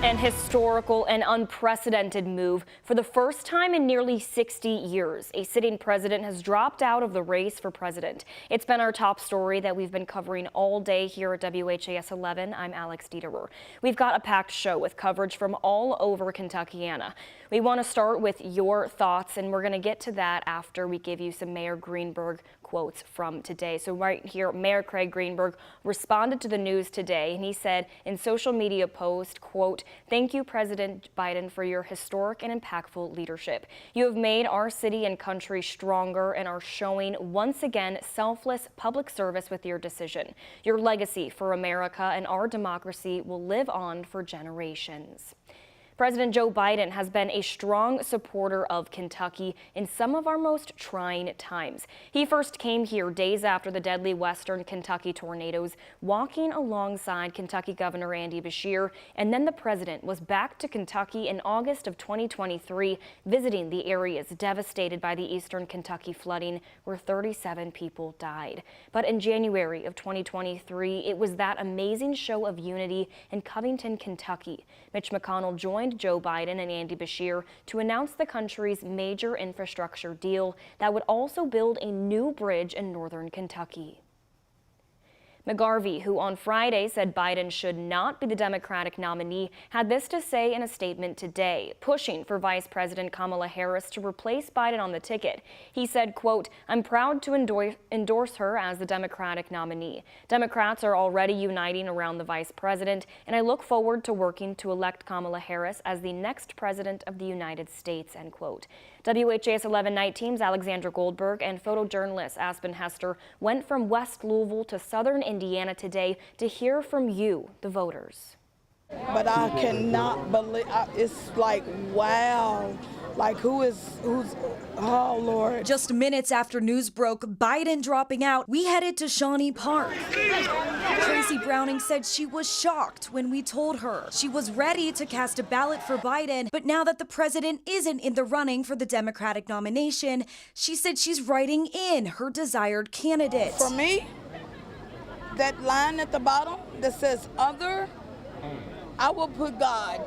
An historical and unprecedented move. For the first time in nearly 60 years, a sitting president has dropped out of the race for president. It's been our top story that we've been covering all day here at WHAS 11. I'm Alex Dieterer. We've got a packed show with coverage from all over Kentuckiana. We want to start with your thoughts, and we're going to get to that after we give you some Mayor Greenberg quotes from today. So right here, Mayor Craig Greenberg responded to the news today, and he said in social media post, quote, "Thank you, President Biden, for your historic and impactful leadership. You have made our city and country stronger and are showing once again selfless public service with your decision. Your legacy for America and our democracy will live on for generations." President Joe Biden has been a strong supporter of Kentucky in some of our most trying times. He first came here days after the deadly western Kentucky tornadoes, walking alongside Kentucky Governor Andy Beshear, and then the president was back to Kentucky in August of 2023, visiting the areas devastated by the eastern Kentucky flooding, where 37 people died. But in January of 2023, it was that amazing show of unity in Covington, Kentucky. Mitch McConnell joined Joe Biden and Andy Beshear to announce the country's major infrastructure deal that would also build a new bridge in northern Kentucky. McGarvey, who on Friday said Biden should not be the Democratic nominee, had this to say in a statement today, pushing for Vice President Kamala Harris to replace Biden on the ticket. He said, quote, "I'm proud to endorse her as the Democratic nominee. Democrats are already uniting around the vice president, and I look forward to working to elect Kamala Harris as the next president of the United States," end quote. WHAS 11 Night Team's Alexandra Goldberg and photojournalist Aspen Hester went from West Louisville to southern Indiana today to hear from you, the voters. But I cannot believe, it's like, wow, like who's, oh Lord. Just minutes after news broke, Biden dropping out, we headed to Shawnee Park. Tracy Browning said she was shocked when we told her she was ready to cast a ballot for Biden, but now that the president isn't in the running for the Democratic nomination, she said she's writing in her desired candidate. For me, that line at the bottom that says other, I will put God,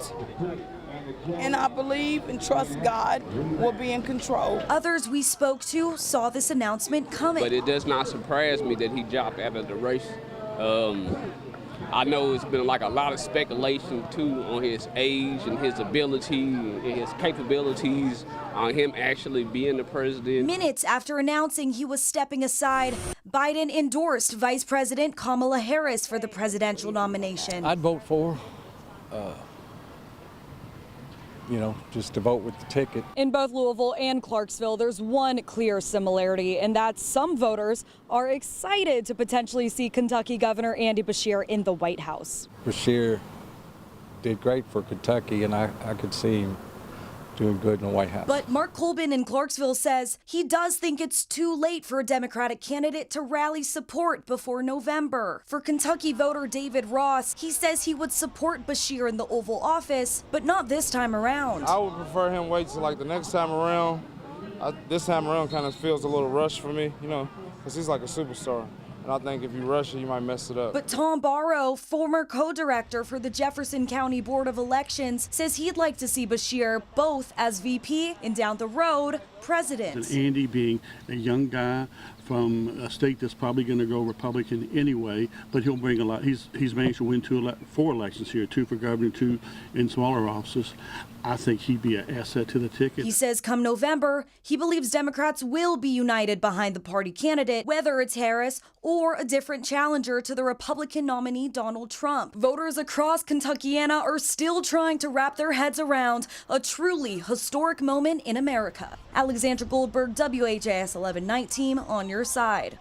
and I believe and trust God will be in control. Others we spoke to saw this announcement coming. But it does not surprise me that he dropped out of the race. I know it's been like a lot of speculation too on his age and his ability and his capabilities on him actually being the president. Minutes after announcing he was stepping aside, Biden endorsed Vice President Kamala Harris for the presidential nomination. I'd vote for just to vote with the ticket. In both Louisville and Clarksville, there's one clear similarity, and that some voters are excited to potentially see Kentucky Governor Andy Beshear in the White House. Beshear did great for Kentucky, and I could see him doing good in the White House. But Mark Colbin in Clarksville says he does think it's too late for a Democratic candidate to rally support before November. For Kentucky voter David Ross, he says he would support Beshear in the Oval Office, but not this time around. I would prefer him wait till like the next time around. This time around kind of feels a little rushed for me, because he's like a superstar. And I think if you rush it, you might mess it up. But Tom Barrow, former co-director for the Jefferson County Board of Elections, says he'd like to see Beshear both as VP and down the road, president. And Andy being a young guy from a state that's probably going to go Republican anyway, but he'll bring a lot. He's managed to win four elections here, 2 for governor, 2 in smaller offices. I think he'd be an asset to the ticket. He says come November, he believes Democrats will be united behind the party candidate, whether it's Harris or a different challenger to the Republican nominee Donald Trump. Voters across Kentuckiana are still trying to wrap their heads around a truly historic moment in America. Alexandra Goldberg, WHAS 11 Night Team, on your side.